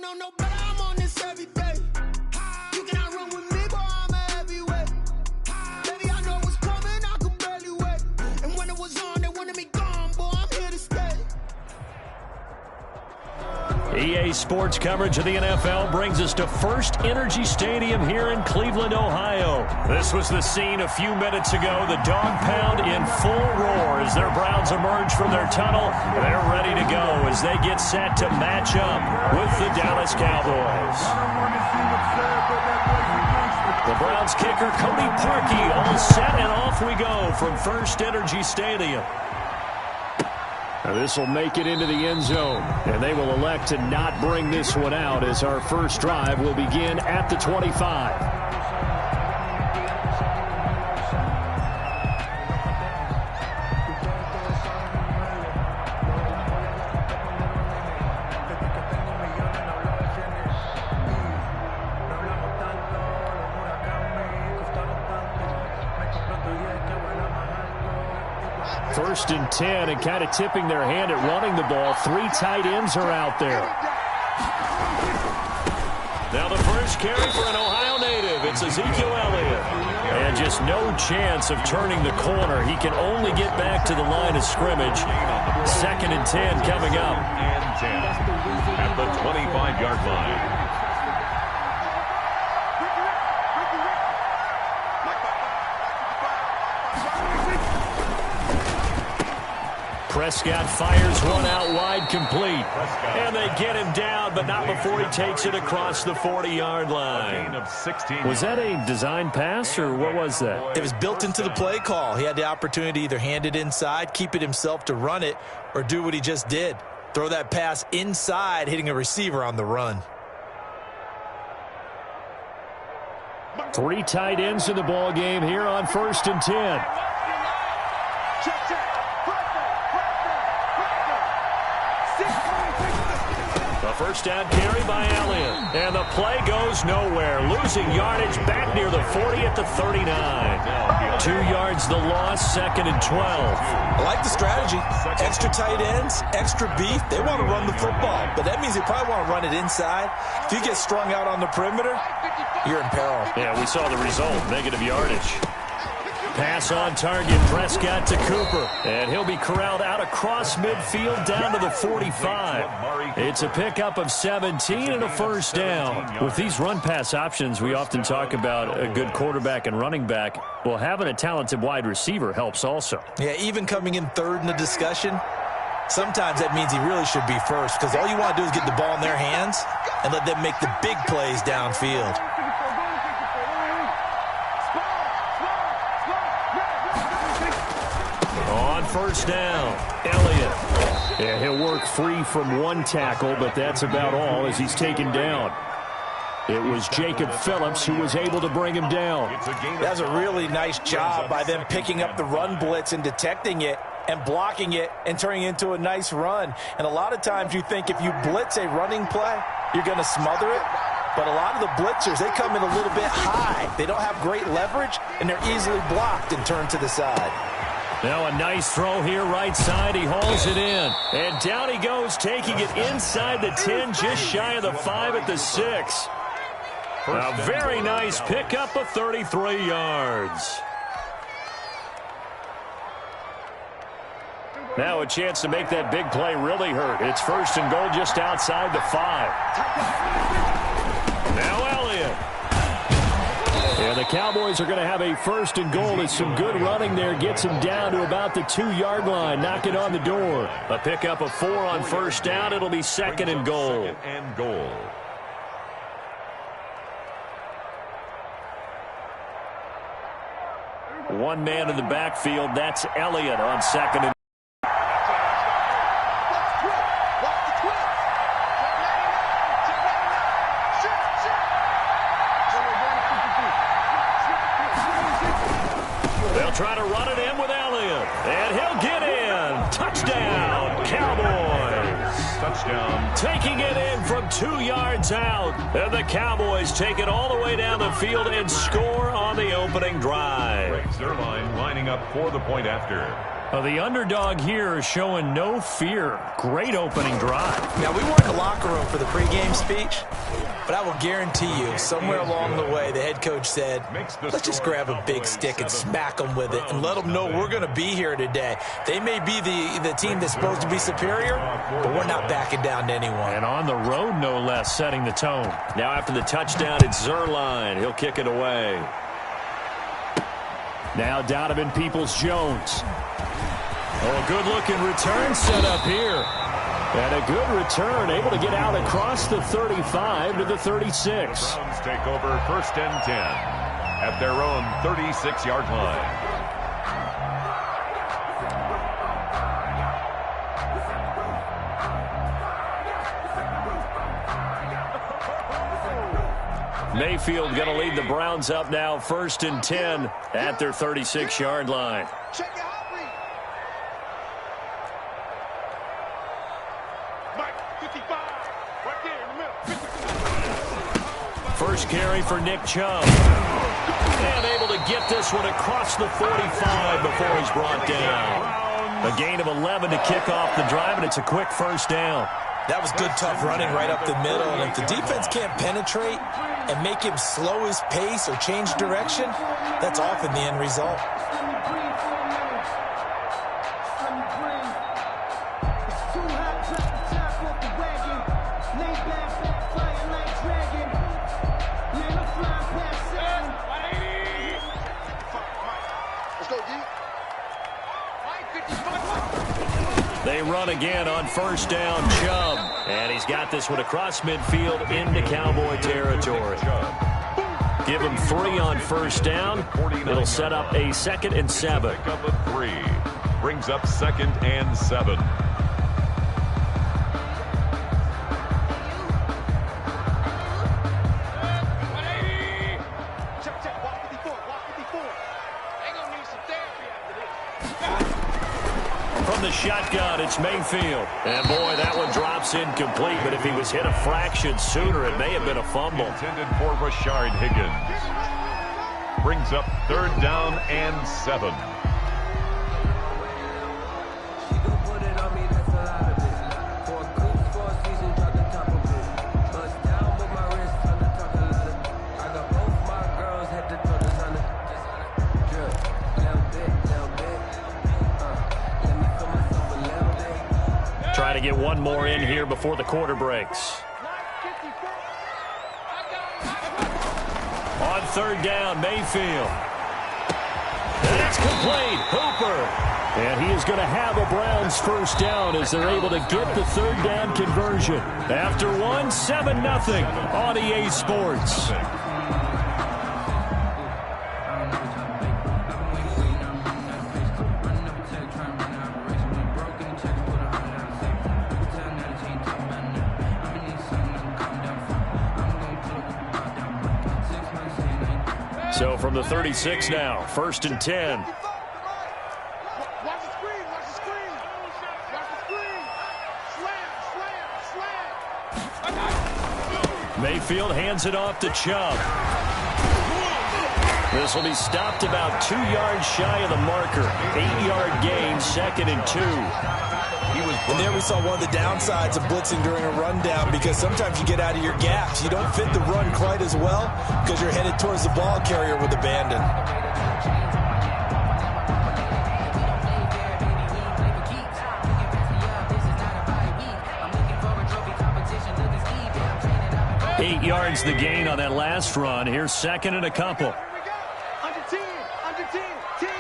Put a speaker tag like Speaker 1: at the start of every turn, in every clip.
Speaker 1: know no better, I'm on this every day. You cannot run with me, boy, I'm a heavyweight. Baby, I know what's coming, I can barely wait. And when it was on, they wanted me gone, boy, I'm here to stay.
Speaker 2: EA Sports coverage of the NFL brings us to First Energy Stadium here in Cleveland, Ohio. This was the scene a few minutes ago. The dog pound in full roar as their Browns emerge from their tunnel. They're ready to go as they get set to match up with the Dallas Cowboys. The Browns kicker Cody Parkey all set, and off we go from First Energy Stadium. Now this will make it into the end zone, and they will elect to not bring this one out as our first drive will begin at the 25. First and 10, and kind of tipping their hand at running the ball. Three tight ends are out there. Now the first carry for an Ohio native. It's Ezekiel Elliott. And just no chance of turning the corner. He can only get back to the line of scrimmage. Second and 10 coming up.
Speaker 3: And 10 at the 25-yard line.
Speaker 2: Prescott fires one out wide, complete. And they get him down, but not before he takes it across the 40-yard line. Was that a design pass, or what was that?
Speaker 4: It was built into the play call. He had the opportunity to either hand it inside, keep it himself to run it, or do what he just did. Throw that pass inside, hitting a receiver on the run.
Speaker 2: Three tight ends in the ball game here on first and 10. First down carry by Elliott. And the play goes nowhere. Losing yardage back near the 40 at the 39. 2 yards the loss, second and 12.
Speaker 4: I like the strategy. Extra tight ends, extra beef. They want to run the football, but that means they probably want to run it inside. If you get strung out on the perimeter, you're in peril.
Speaker 2: Yeah, we saw the result, negative yardage. Pass on target, Prescott to Cooper. And he'll be corralled out across midfield down to the 45. It's a pickup of 17 and a first down. With these run-pass options, we often talk about a good quarterback and running back. Well, having a talented wide receiver helps also.
Speaker 4: Yeah, even coming in third in the discussion, sometimes that means he really should be first, because all you want to do is get the ball in their hands and let them make the big plays downfield.
Speaker 2: First down, Elliott. Yeah, he'll work free from one tackle, but that's about all as he's taken down. It was Jacob Phillips who was able to bring him down.
Speaker 4: That's a really nice job by them picking up the run blitz and detecting it and blocking it and turning it into a nice run. And a lot of times you think if you blitz a running play, you're going to smother it. But a lot of the blitzers, they come in a little bit high. They don't have great leverage, and they're easily blocked and turned to the side.
Speaker 2: Now a nice throw here, right side. He hauls it in. And down he goes, taking it inside the 10, just shy of the 5 at the 6. A very nice pickup of 33 yards. Now a chance to make that big play really hurt. It's first and goal just outside the 5. Now Elliott. And the Cowboys are going to have a first and goal as some good running there gets him down to about the 2-yard line. Knock it on the door. A pickup of 4 on first down. It'll be second and goal.
Speaker 3: Second and goal.
Speaker 2: One man in the backfield. That's Elliott on second and try to run it in with Elliott. And he'll get in. Touchdown, Cowboys.
Speaker 3: Touchdown.
Speaker 2: Taking it in from 2 yards out. And the Cowboys take it all the way down the field and score on the opening drive.
Speaker 3: Zerline lining up for the point after.
Speaker 2: Well, the underdog here is showing no fear. Great opening drive.
Speaker 4: Now, we weren't in the locker room for the pregame speech, but I will guarantee you, somewhere along the way, the head coach said, let's just grab a big stick and smack them with it and let them know we're going to be here today. They may be the team that's supposed to be superior, but we're not backing down to anyone.
Speaker 2: And on the road, no less, setting the tone.
Speaker 3: Now after the touchdown, it's Zuerlein. He'll kick it away.
Speaker 2: Now Donovan Peoples-Jones. Oh, a good-looking return set up here. And a good return, able to get out across the 35 to the 36.
Speaker 3: Browns take over 1st and 10 at their own 36-yard line.
Speaker 2: Mayfield going to lead the Browns up now, 1st and 10 at their 36-yard line.
Speaker 1: Check your hot read. Mike, 55. Right there in the middle.
Speaker 2: First carry for Nick Chubb. And able to get this one across the 45 before he's brought down. A gain of 11 to kick off the drive, and it's a quick first down.
Speaker 4: That was good, tough running right up the middle. And if the defense can't penetrate and make him slow his pace or change direction, that's often the end result.
Speaker 2: They run again on first down, Chubb. And he's got this one across midfield into Cowboy territory. Give him 3 on first down. It'll set up a 2nd and 7.
Speaker 3: Pick up a 3. Brings up 2nd and 7.
Speaker 2: From the shotgun, it's Mayfield. And boy, that one drops incomplete, but if he was hit a fraction sooner, it may have been a fumble.
Speaker 3: Intended for Rashard Higgins. Brings up 3rd down and 7.
Speaker 2: Try to get one more in here before the quarter breaks. On 3rd down, Mayfield. And it's complete. Hooper. And he is going to have a Browns first down as they're able to get the 3rd down conversion. After 1, 7-0 on EA Sports. So from the 36 now, 1st and 10.
Speaker 1: Watch the screen. Watch the screen. Watch the screen. Slam.
Speaker 2: Mayfield hands it off to Chubb. This will be stopped about 2 yards shy of the marker. 8-yard gain, 2nd and 2.
Speaker 4: And there we saw one of the downsides of blitzing during a rundown, because sometimes you get out of your gaps. You don't fit the run quite as well because you're headed towards the ball carrier with abandon.
Speaker 2: Eight yards the gain on that last run. Here's 2nd and a couple.
Speaker 1: Under 10. Under 10. 10.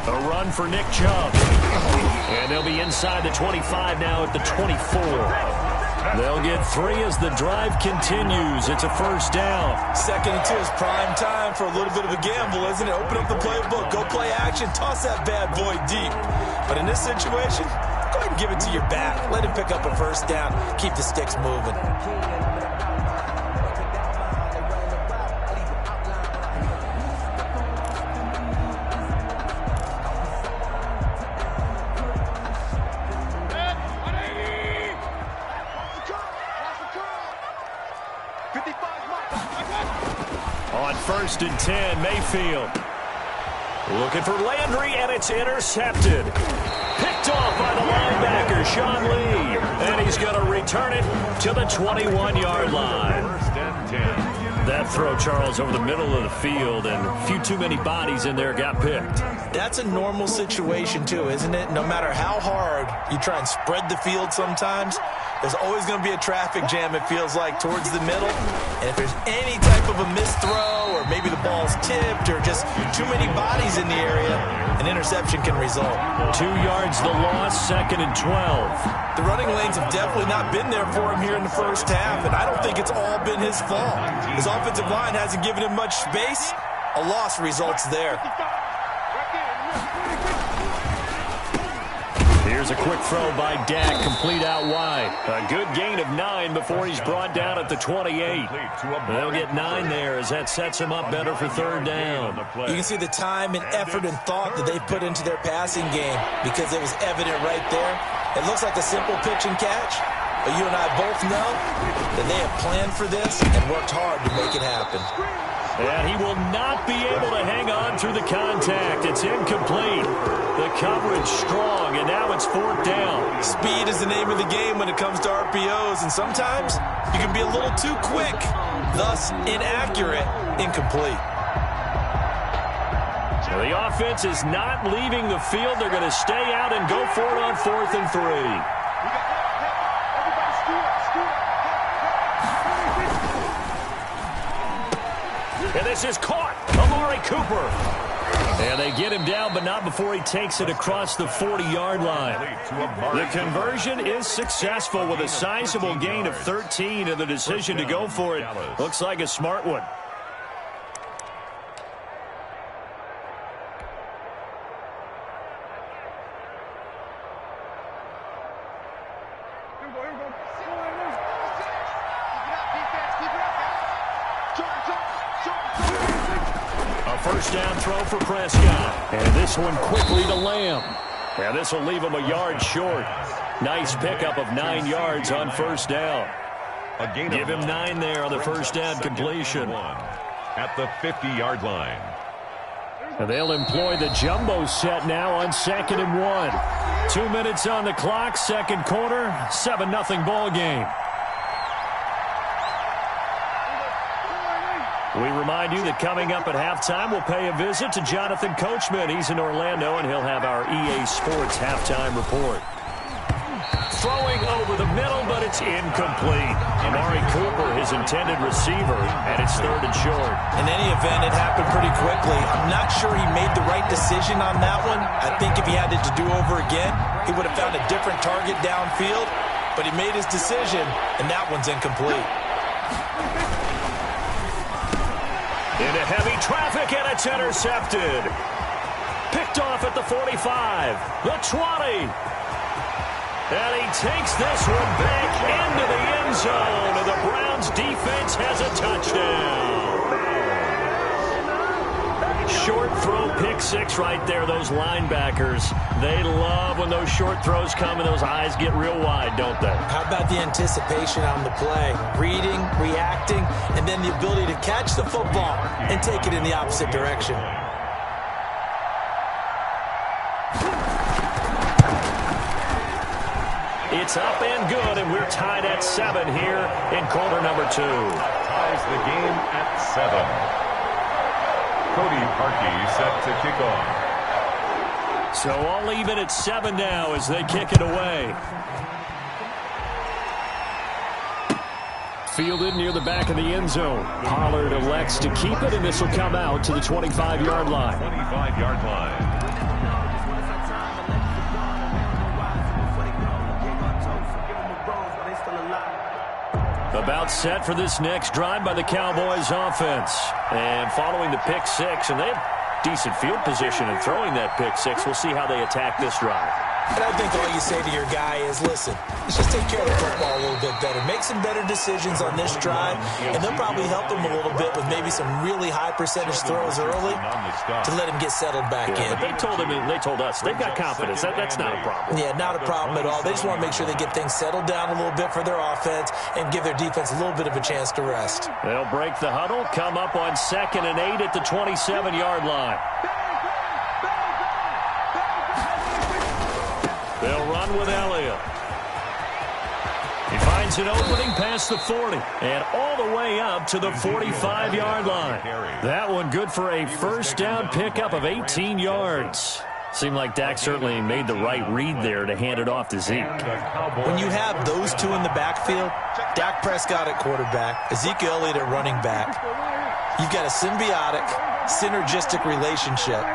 Speaker 2: A run for Nick Chubb. And they'll be inside the 25 now at the 24. They'll get 3 as the drive continues. It's a first down.
Speaker 4: 2nd and 2 is prime time for a little bit of a gamble, isn't it? Open up the playbook, go play action, toss that bad boy deep. But in this situation, go ahead and give it to your back. Let him pick up a first down. Keep the sticks moving.
Speaker 2: first and 10. Mayfield looking for Landry, and it's intercepted. Picked off by the linebacker, Sean Lee. And he's going to return it to the 21-yard line.
Speaker 3: First and 10.
Speaker 2: That throw, Charles, over the middle of the field, and a few too many bodies in there got picked.
Speaker 4: That's a normal situation, too, isn't it? No matter how hard you try and spread the field sometimes, there's always going to be a traffic jam, it feels like, towards the middle. And if there's any type of a missed throw, or maybe the ball's tipped, or just too many bodies in the area, an interception can result.
Speaker 2: 2 yards the loss, 2nd and 12.
Speaker 4: The running lanes have definitely not been there for him here in the first half, and I don't think it's all been his fault. His offensive line hasn't given him much space. A loss results there.
Speaker 2: Here's a quick throw by Dak, complete out wide. A good gain of 9 before he's brought down at the 28. They'll get 9 there as that sets him up better for 3rd down.
Speaker 4: You can see the time and effort and thought that they put into their passing game because it was evident right there. It looks like a simple pitch and catch, but you and I both know that they have planned for this and worked hard to make it happen.
Speaker 2: And he will not be able to hang on through the contact. It's incomplete. The coverage strong, and now it's 4th down.
Speaker 4: Speed is the name of the game when it comes to RPOs, and sometimes you can be a little too quick, thus inaccurate, incomplete.
Speaker 2: So the offense is not leaving the field. They're going to stay out and go for it on 4th and 3. And this is caught. Amari Cooper. And they get him down, but not before he takes it across the 40-yard line. The conversion is successful with a sizable gain of 13, and the decision to go for it looks like a smart one. First down throw for Prescott. And this one quickly to Lamb. And this will leave him a yard short. Nice pickup of 9 yards on first down. Give him 9 there on the first down completion.
Speaker 3: At the 50-yard line.
Speaker 2: And they'll employ the jumbo set now on 2nd and 1. 2 minutes on the clock, 2nd quarter, 7-0 ball game. We remind you that coming up at halftime, we'll pay a visit to Jonathan Coachman. He's in Orlando, and he'll have our EA Sports halftime report. Throwing over the middle, but it's incomplete. Amari Cooper, his intended receiver, and it's 3rd and short.
Speaker 4: In any event, it happened pretty quickly. I'm not sure he made the right decision on that one. I think if he had it to do over again, he would have found a different target downfield, but he made his decision, and that one's incomplete.
Speaker 2: Into heavy traffic, and it's intercepted. Picked off at the 45, the 20. And he takes this one back into the end zone, and the Browns defense has a touchdown. Short throw, pick 6 right there. Those linebackers, they love when those short throws come and those eyes get real wide, don't they?
Speaker 4: How about the anticipation on the play? Reading, reacting, and then the ability to catch the football and take it in the opposite direction.
Speaker 2: It's up and good, and we're tied at 7 here in quarter number 2.
Speaker 3: Ties the game at 7. Cody Parkey set to kick off.
Speaker 2: So all even at 7 now as they kick it away. Fielded near the back of the end zone. Pollard elects to keep it, and this will come out to the 25-yard line.
Speaker 3: 25-yard line.
Speaker 2: About set for this next drive by the Cowboys offense. And following the pick 6, and they have decent field position in throwing that pick 6. We'll see how they attack this drive.
Speaker 4: And I think all you say to your guy is, listen, let's just take care of the football a little bit better. Make some better decisions on this drive, and they'll probably help him a little bit with maybe some really high percentage throws early to let him get settled back in.
Speaker 2: But they told us they've got confidence. That's not a problem.
Speaker 4: Yeah, not a problem at all. They just want to make sure they get things settled down a little bit for their offense and give their defense a little bit of a chance to rest.
Speaker 2: They'll break the huddle, come up on 2nd and 8 at the 27-yard line. They'll run with Elliott. He finds an opening past the 40 and all the way up to the 45-yard line. That one good for a first down pickup of 18 yards. Seemed like Dak certainly made the right read there to hand it off to Zeke.
Speaker 4: When you have those two in the backfield, Dak Prescott at quarterback, Ezekiel Elliott at running back, you've got a symbiotic, synergistic relationship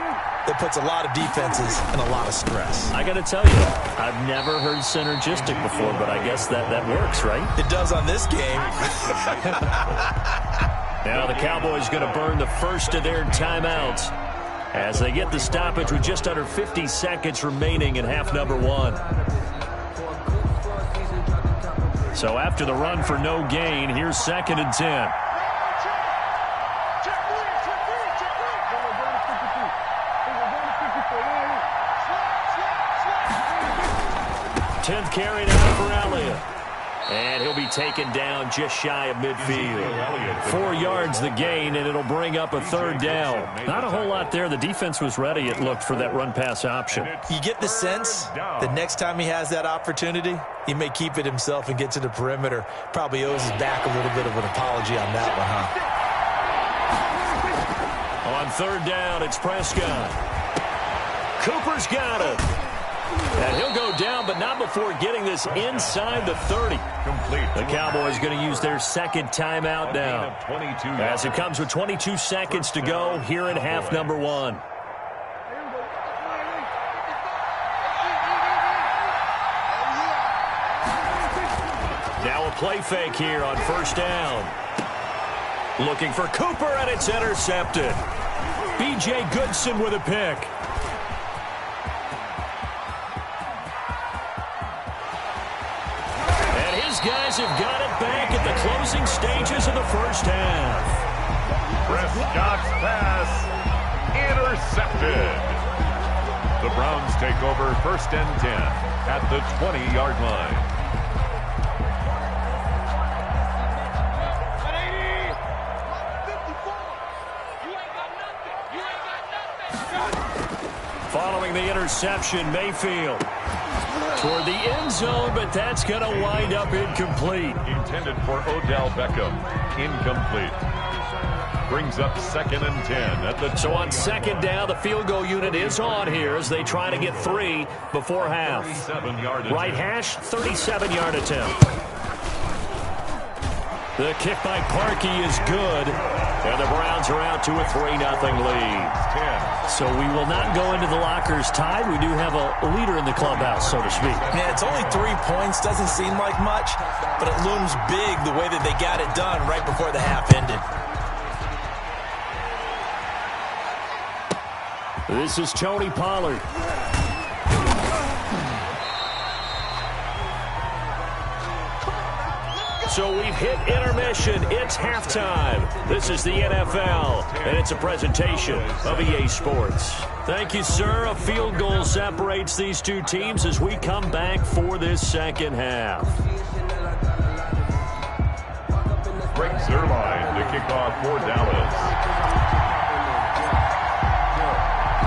Speaker 4: that puts a lot of defenses in a lot of stress.
Speaker 2: I got to tell you, I've never heard synergistic before, but I guess that works, right?
Speaker 4: It does on this game.
Speaker 2: Now the Cowboys going to burn the first of their timeouts as they get the stoppage with just under 50 seconds remaining in half number 1. So after the run for no gain, here's 2nd and 10. 10th carry now for Elliott. And he'll be taken down just shy of midfield. 4 yards the gain, and it'll bring up a 3rd down. Not a whole lot there. The defense was ready, it looked, for that run-pass option.
Speaker 4: You get the sense that next time he has that opportunity, he may keep it himself and get to the perimeter. Probably owes his back a little bit of an apology on that one, huh?
Speaker 2: On 3rd down, it's Prescott. Cooper's got it. And he'll go down, but not before getting this inside the 30. The Cowboys going to use their 2nd timeout now, as it comes with 22 seconds to go here in half number 1. Now a play fake here on 1st down. Looking for Cooper, and it's intercepted. B.J. Goodson with a pick. Guys have got it back at the closing stages of the first half.
Speaker 3: Prescott's pass intercepted. The Browns take over 1st and 10 at the 20-yard line.
Speaker 2: Following the interception, Mayfield toward the end zone, but that's going to wind up incomplete.
Speaker 3: Intended for Odell Beckham. Incomplete. Brings up 2nd and 10 at the 20.
Speaker 2: So on 2nd down, the field goal unit is on here as they try to get 3 before half. Right hash, 37-yard attempt. The kick by Parkey is good, and the Browns are out to a 3-0 lead. So we will not go into the lockers tied. We do have a leader in the clubhouse, so to speak.
Speaker 4: Yeah, it's only 3 points. Doesn't seem like much, but it looms big the way that they got it done right before the half ended.
Speaker 2: This is Tony Pollard. So we've hit intermission. It's halftime. This is the NFL, and it's a presentation of EA Sports. Thank you, sir. A field goal separates these two teams as we come back for this 2nd half.
Speaker 3: Greg Zuerlein to kick off for Dallas.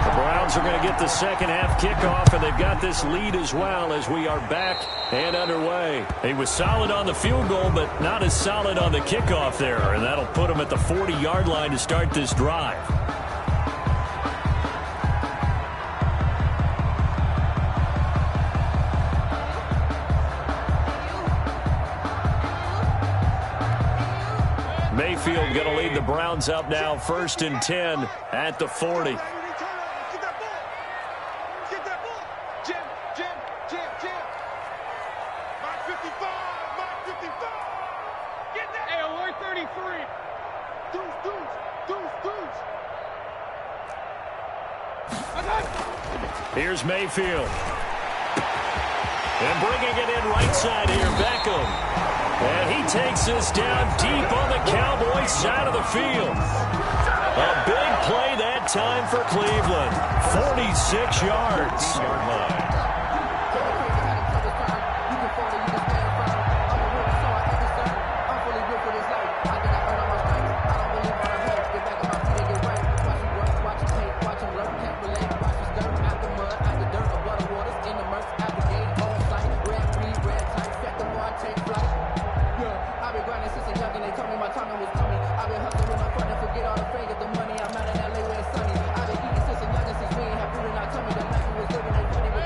Speaker 2: The Browns are going to get the 2nd half kickoff, and they've got this lead as well as we are back and underway. He was solid on the field goal, but not as solid on the kickoff there, and that'll put him at the 40-yard line to start this drive. Mayfield going to lead the Browns up now, 1st and 10 at the 40. Here's Mayfield. And bringing it in right side here, Beckham. And he takes this down deep on the Cowboys side of the field. A big play that time for Cleveland. 46 yards.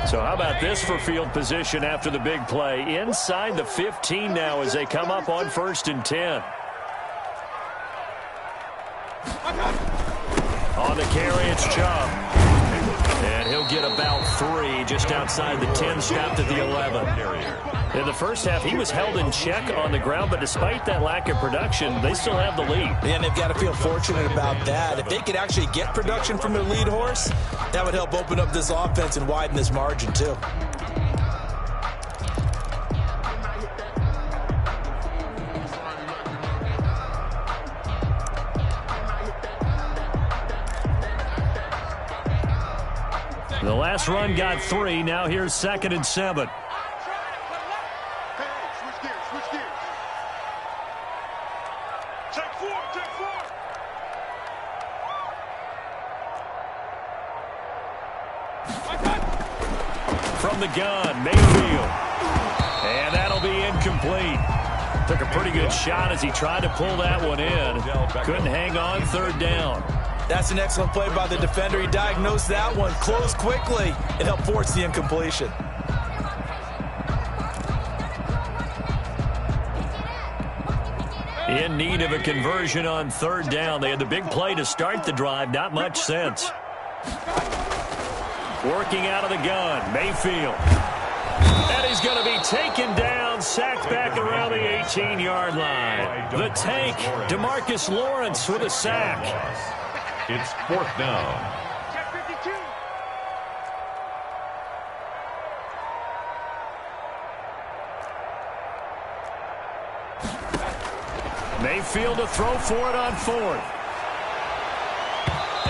Speaker 2: So how about this for field position after the big play? Inside the 15 now as they come up on 1st and 10. On the carry, it's Chubb. And he'll get about 3 just outside the 10, stopped at the 11. In the first half, he was held in check on the ground, but despite that lack of production, they still have the lead.
Speaker 4: And they've got to feel fortunate about that. If they could actually get production from their lead horse, that would help open up this offense and widen this margin, too.
Speaker 2: The last run got 3. Now here's 2nd and 7. From the gun, Mayfield. And that'll be incomplete. Took a pretty good shot as he tried to pull that one in. Couldn't hang on, 3rd down.
Speaker 4: That's an excellent play by the defender. He diagnosed that one, closed quickly, and helped force the incompletion.
Speaker 2: In need of a conversion on 3rd down. They had the big play to start the drive. Not much sense. Working out of the gun, Mayfield. And he's going to be taken down, sacked back around the 18-yard line. The tank, DeMarcus Lawrence with a sack.
Speaker 3: It's 4th down.
Speaker 2: Mayfield to throw for it on 4th.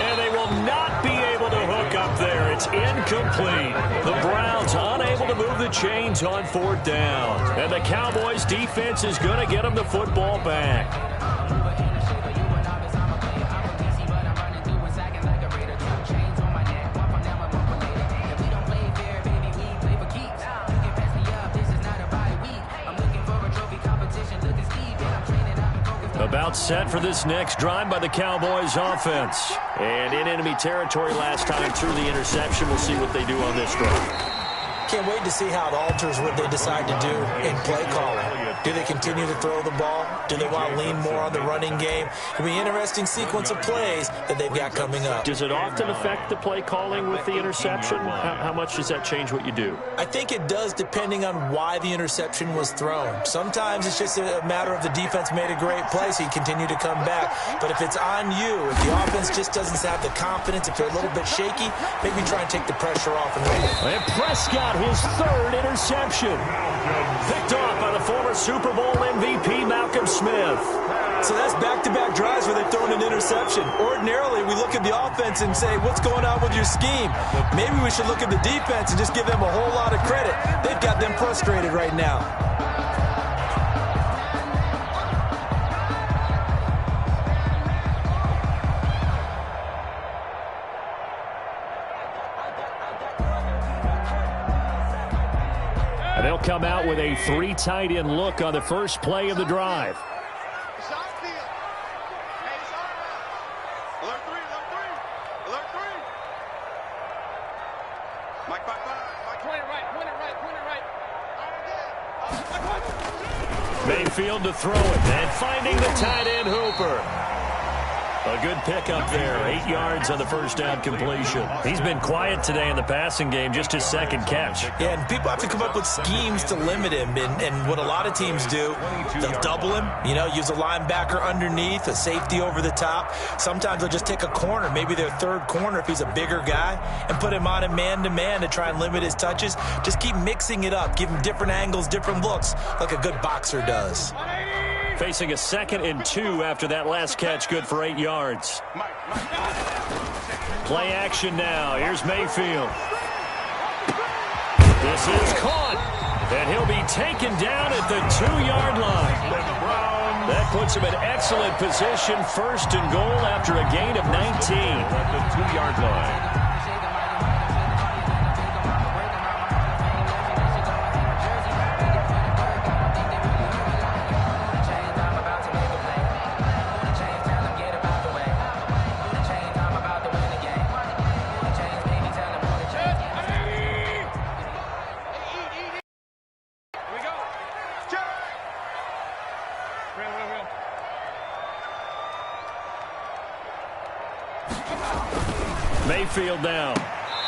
Speaker 2: And they will not be able to hook up there. It's incomplete. The Browns unable to move the chains on 4th down. And the Cowboys defense is going to get them the football back. About set for this next drive by the Cowboys offense. And in enemy territory last time through the interception. We'll see what they do on this drive.
Speaker 4: Can't wait to see how it alters what they decide to do in play calling. Do they continue to throw the ball? Do they want to lean more on the running game? It'll be an interesting sequence of plays that they've got coming up.
Speaker 2: Does it often affect the play calling with the interception? How much does that change what you do?
Speaker 4: I think it does, depending on why the interception was thrown. Sometimes it's just a matter of the defense made a great play, so you continue to come back. But if it's on you, if the offense just doesn't have the confidence, if they're a little bit shaky, maybe try and take the pressure off and run it.
Speaker 2: And Prescott, his 3rd interception. Picked off by the former Super Bowl MVP, Malcolm Smith.
Speaker 4: So that's back-to-back drives where they've thrown an interception. Ordinarily, we look at the offense and say, what's going on with your scheme? Maybe we should look at the defense and just give them a whole lot of credit. They've got them frustrated right now.
Speaker 2: And they'll come out with a 3 tight end look on the first play of the drive. Mayfield to throw it, and finding the tight end Hooper. A good pickup there. 8 yards on the first down completion. He's been quiet today in the passing game, just his second catch.
Speaker 4: Yeah, and people have to come up with schemes to limit him. And what a lot of teams do, they'll double him, use a linebacker underneath, a safety over the top. Sometimes they'll just take a corner, maybe their third corner if he's a bigger guy, and put him on a man-to-man to try and limit his touches. Just keep mixing it up. Give him different angles, different looks, like a good boxer does.
Speaker 2: Facing a 2nd and 2 after that last catch, good for 8 yards. Play action now. Here's Mayfield. This is caught, and he'll be taken down at the 2-yard line. That puts him in excellent position, 1st and goal after a gain of 19.
Speaker 3: At the 2-yard line.
Speaker 2: Mayfield now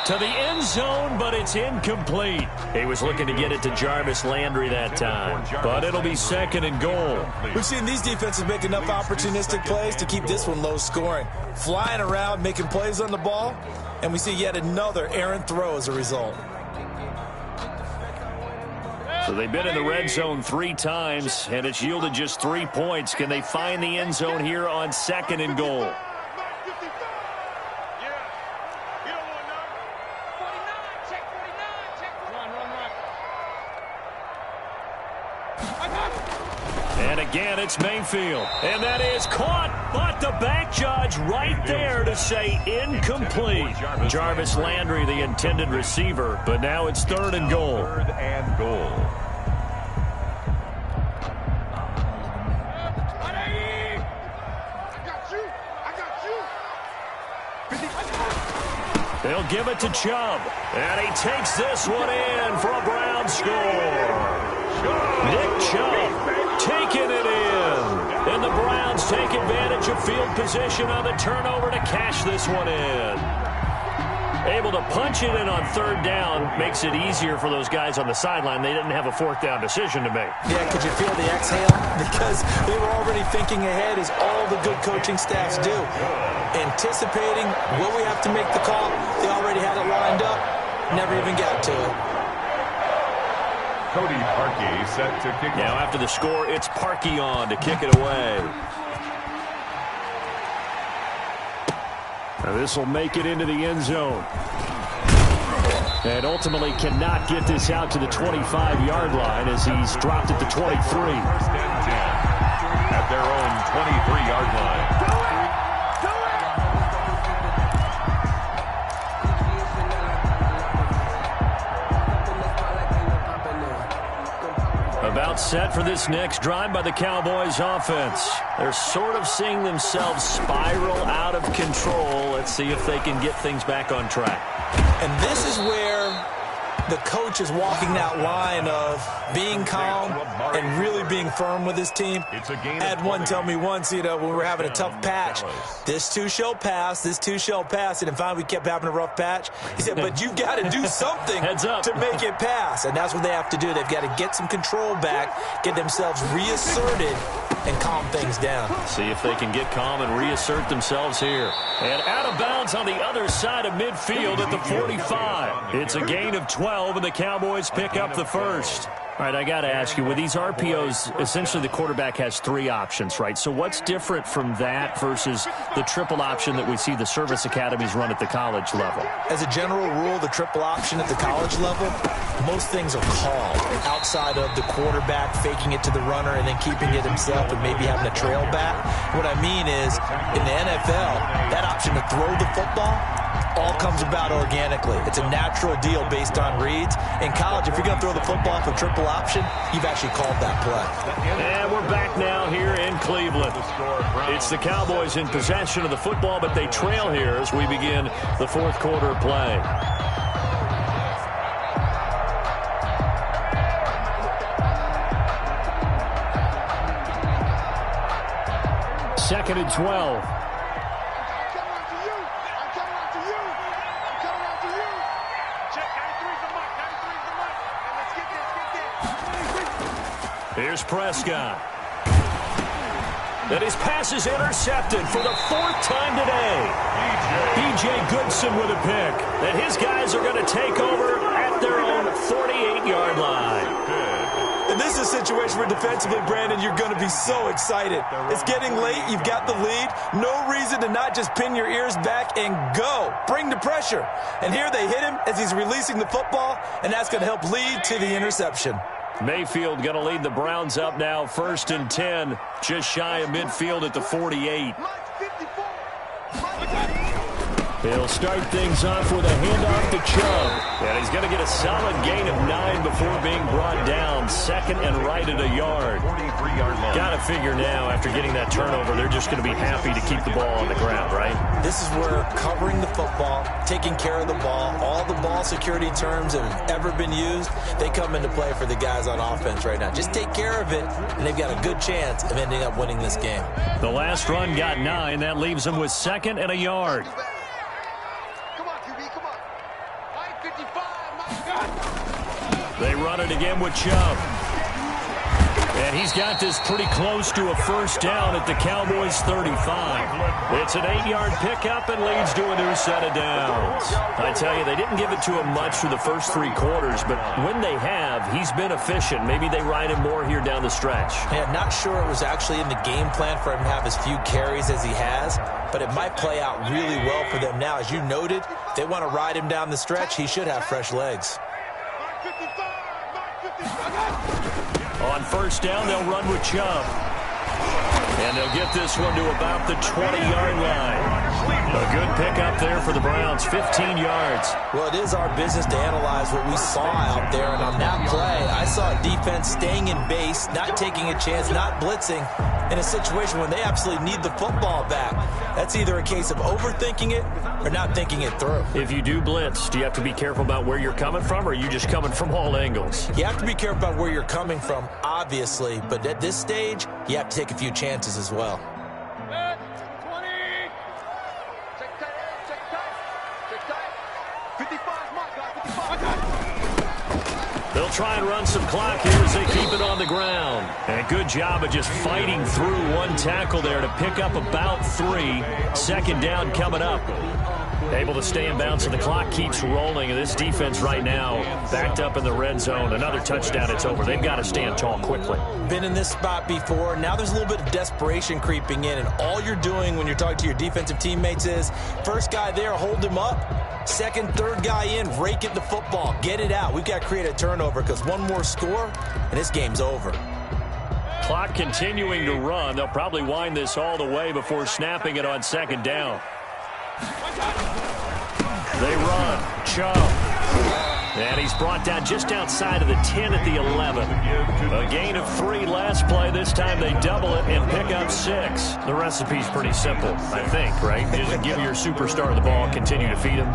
Speaker 2: to the end zone, but it's incomplete. He was looking to get it to Jarvis Landry that time, but it'll be 2nd and goal.
Speaker 4: We've seen these defenses make enough opportunistic plays to keep this one low scoring. Flying around, making plays on the ball, and we see yet another errant throw as a result.
Speaker 2: So they've been in the red zone 3 times, and it's yielded just 3 points. Can they find the end zone here on 2nd and goal? And again, it's Mayfield. And that is caught, but the back judge right there to say incomplete. Jarvis Landry, the intended receiver, but now it's 3rd and goal.
Speaker 3: 3rd and goal.
Speaker 2: They'll give it to Chubb. And he takes this one in for a Brown score. Nick Chubb taking it in. And the Browns take advantage of field position on the turnover to cash this one in. Able to punch it in on 3rd down makes it easier for those guys on the sideline. They didn't have a 4th down decision to make.
Speaker 4: Yeah, could you feel the exhale? Because they were already thinking ahead, as all the good coaching staffs do. Anticipating, will we have to make the call? They already had it lined up. Never even got to it.
Speaker 3: Cody Parkey set to kick
Speaker 2: Now
Speaker 3: off.
Speaker 2: after the score, it's Parkey on to kick it away. Now this will make it into the end zone. And ultimately cannot get this out to the 25-yard line as he's dropped at the 23.
Speaker 3: 1st and 10 at their own 23-yard line.
Speaker 2: About set for this next drive by the Cowboys offense. They're sort of seeing themselves spiral out of control. Let's see if they can get things back on track.
Speaker 4: And this is where the coach is walking that line of being calm and really being firm with his team. I had one tell me once, when we were having a tough patch, this too shall pass, this too shall pass. And finally we kept having a rough patch. He said, but you've got to do something to make it pass. And that's what they have to do. They've got to get some control back, get themselves reasserted, and calm things down.
Speaker 2: See if they can get calm and reassert themselves here. And out of bounds on the other side of midfield at the 45. It's a gain of 12, and the Cowboys pick up the 1st. All right, I got to ask you, with these RPOs, essentially the quarterback has 3 options, right? So what's different from that versus the triple option that we see the service academies run at the college level?
Speaker 4: As a general rule, the triple option at the college level, most things are called outside of the quarterback faking it to the runner and then keeping it himself and maybe having a trail back. What I mean is, in the NFL, that option to throw the football all comes about organically. It's a natural deal based on reads. In college, if you're going to throw the football for triple option, you've actually called that play.
Speaker 2: And we're back now here in Cleveland. It's the Cowboys in possession of the football, but they trail here as we begin the 4th quarter play. Second and 12. Here's Prescott. And his pass is intercepted for the 4th time today. B.J. Goodson with a pick. And his guys are going to take over at their own 48-yard line.
Speaker 4: And this is a situation where defensively, Brandon, you're going to be so excited. It's getting late. You've got the lead. No reason to not just pin your ears back and go. Bring the pressure. And here they hit him as he's releasing the football, and that's going to help lead to the interception.
Speaker 2: Mayfield going to lead the Browns up now, 1st and 10, just shy of midfield at the 48. He'll start things off with a handoff to Chubb. And he's going to get a solid gain of 9 before being brought down. 2nd and right at a yard. Got to figure now, after getting that turnover, they're just going to be happy to keep the ball on the ground, right?
Speaker 4: This is where covering the football, taking care of the ball, all the ball security terms that have ever been used, they come into play for the guys on offense right now. Just take care of it, and they've got a good chance of ending up winning this game.
Speaker 2: The last run got 9. That leaves them with 2nd and a yard. They run it again with Chubb. And he's got this pretty close to a 1st down at the Cowboys' 35. It's an 8-yard pickup and leads to a new set of downs. I tell you, they didn't give it to him much for the first 3 quarters, but when they have, he's been efficient. Maybe they ride him more here down the stretch.
Speaker 4: Yeah, not sure it was actually in the game plan for him to have as few carries as he has, but it might play out really well for them now. As you noted, if they want to ride him down the stretch, he should have fresh legs.
Speaker 2: On 1st down, they'll run with Chubb. And they'll get this one to about the 20-yard line. A good pickup there for the Browns, 15 yards.
Speaker 4: Well, it is our business to analyze what we saw out there. And on that play, I saw a defense staying in base, not taking a chance, not blitzing, in a situation when they absolutely need the football back. That's either a case of overthinking it or not thinking it through.
Speaker 2: If you do blitz, do you have to be careful about where you're coming from, or are you just coming from all angles?
Speaker 4: You have to be careful about where you're coming from, obviously, but at this stage, you have to take a few chances as well.
Speaker 2: They'll try and run some clock here as they keep it on the ground. And a good job of just fighting through one tackle there to pick up about 3. 2nd down coming up. Able to stay in bounds, and the clock keeps rolling. And this defense right now backed up in the red zone. Another touchdown, it's over. They've got to stand tall quickly.
Speaker 4: Been in this spot before. Now there's a little bit of desperation creeping in. And all you're doing when you're talking to your defensive teammates is, first guy there, hold him up. 2nd, 3rd guy in, rake it the football. Get it out. We've got to create a turnover because one more score, and this game's over.
Speaker 2: Clock continuing to run. They'll probably wind this all the way before snapping it on 2nd down. They run. Chubb. And he's brought down just outside of the 10 at the 11. A gain of 3 last play. This time they double it and pick up 6. The recipe's pretty simple, I think, right? Just give your superstar the ball and continue to feed him.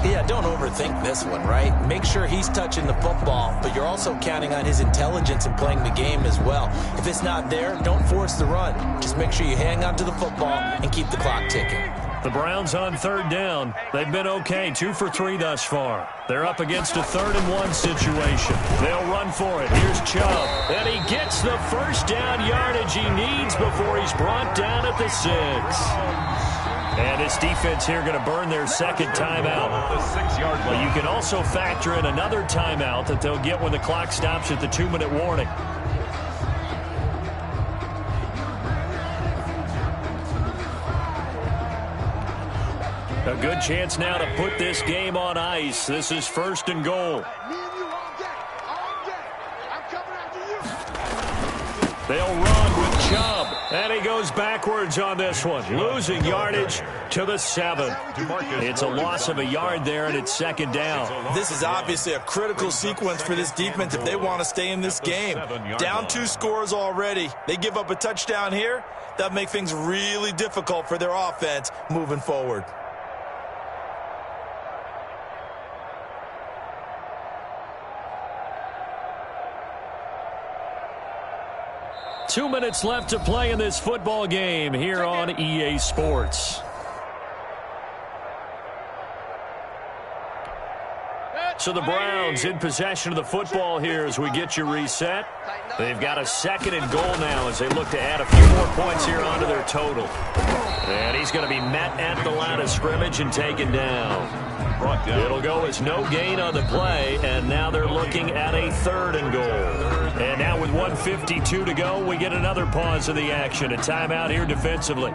Speaker 4: Yeah, don't overthink this one, right? Make sure he's touching the football, but you're also counting on his intelligence in playing the game as well. If it's not there, don't force the run. Just make sure you hang on to the football and keep the clock ticking.
Speaker 2: The Browns on 3rd down. They've been okay, 2 for 3 thus far. They're up against a 3rd and 1 situation. They'll run for it. Here's Chubb. And he gets the 1st down yardage he needs before he's brought down at the 6. And this defense here going to burn their 2nd timeout. But you can also factor in another timeout that they'll get when the clock stops at the 2-minute warning. A good chance now to put this game on ice. This is 1st and goal. They'll run with Chubb. And he goes backwards on this one. Losing yardage to the 7. It's a loss of a yard there, and it's 2nd down.
Speaker 4: This is obviously a critical sequence for this defense if they want to stay in this game. Down 2 scores already. They give up a touchdown here. That'll make things really difficult for their offense moving forward.
Speaker 2: Two minutes left to play in this football game here on EA Sports. So the Browns in possession of the football here as we get you reset. They've got a 2nd and goal now as they look to add a few more points here onto their total. And he's going to be met at the line of scrimmage and taken down. It'll go as no gain on the play, and now they're looking at a 3rd and goal. And now with 1:52 to go, we get another pause of the action. A timeout here defensively.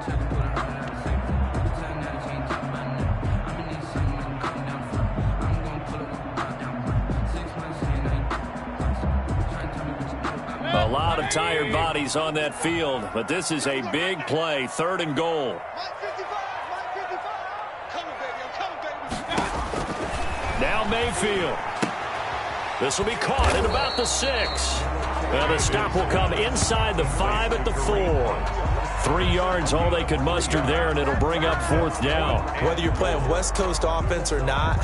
Speaker 2: A lot of tired bodies on that field, but this is a big play. 3rd and goal. Now Mayfield. This will be caught at about the 6. Well, the stop will come inside the 5 at the 4. 3 yards, all they could muster there, and it'll bring up 4th down.
Speaker 4: Whether you're playing West Coast offense or not,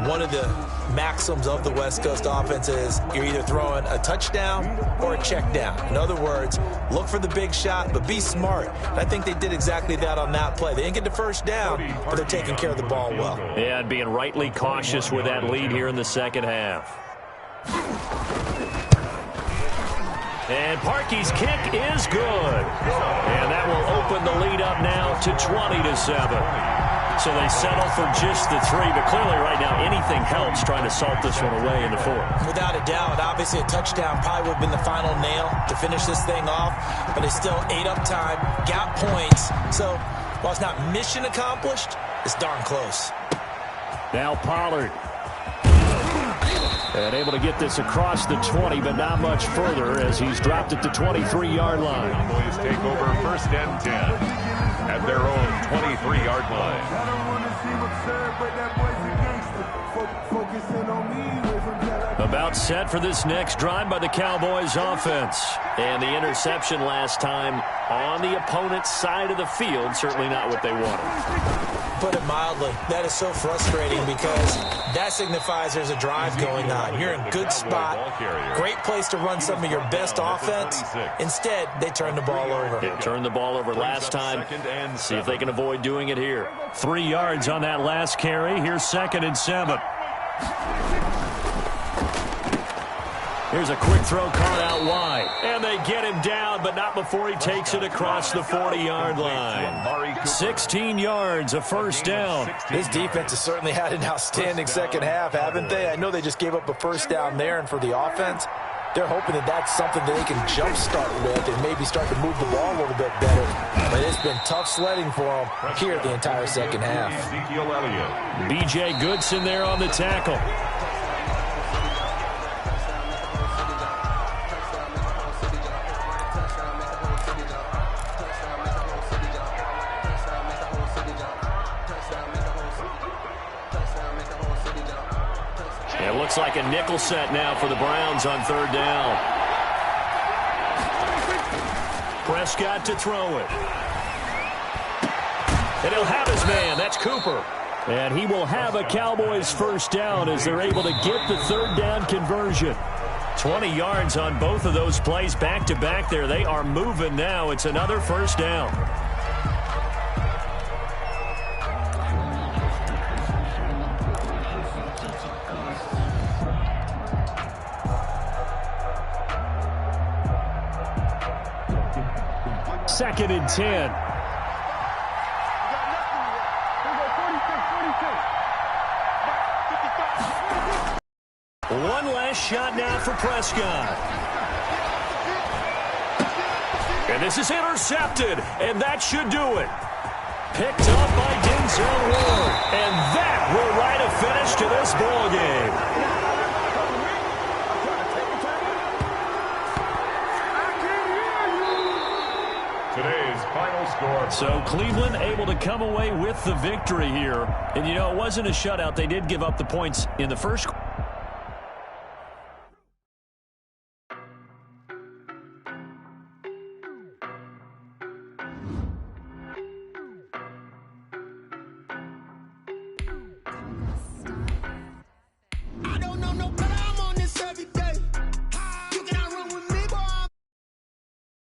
Speaker 4: one of the maxims of the West Coast offense is you're either throwing a touchdown or a check down. In other words, look for the big shot, but be smart. And I think they did exactly that on that play. They didn't get the first down, but they're taking care of the ball well.
Speaker 2: Yeah, and being rightly cautious with that lead here in the 2nd half. And Parkey's kick is good. And that will open the lead up now to 20-7. So they settle for just the 3, but clearly right now anything helps trying to salt this one away in the 4th.
Speaker 4: Without a doubt, obviously a touchdown probably would have been the final nail to finish this thing off, but it's still ate up time, got points. So while it's not mission accomplished, it's darn close.
Speaker 2: Now Pollard. And able to get this across the 20, but not much further as he's dropped at the 23-yard line.
Speaker 3: Cowboys take over 1st and 10 at their own 23-yard line.
Speaker 2: About set for this next drive by the Cowboys offense. And the interception last time on the opponent's side of the field, certainly not what they wanted.
Speaker 4: Put it mildly, that is so frustrating because that signifies there's a drive going on. You're in a good spot, great place to run some of your best offense. Instead, they turn the ball over.
Speaker 2: They turned the ball over last time. See if they can avoid doing it here. 3 yards on that last carry. Here's 2nd and 7. Here's a quick throw caught out wide. And they get him down, but not before he takes it across the 40-yard line. 16 yards, a 1st down.
Speaker 4: This defense has certainly had an outstanding 2nd half, haven't they? I know they just gave up a 1st down there, and for the offense, they're hoping that that's something that they can jumpstart with and maybe start to move the ball a little bit better. But it's been tough sledding for them here the entire 2nd half.
Speaker 2: B.J. Goodson there on the tackle. It looks like a nickel set now for the Browns on 3rd down. Prescott to throw it. And he'll have his man. That's Cooper. And he will have a Cowboys 1st down as they're able to get the 3rd down conversion. 20 yards on both of those plays back-to-back there. They are moving now. It's another 1st down. Second and 10. One last shot now for Prescott. And this is intercepted, and that should do it. Picked up by Denzel Ward. And that will write a finish to this ball game.
Speaker 3: Today's final score.
Speaker 2: So Cleveland able to come away with the victory here. And, you know, it wasn't a shutout. They did give up the points in the first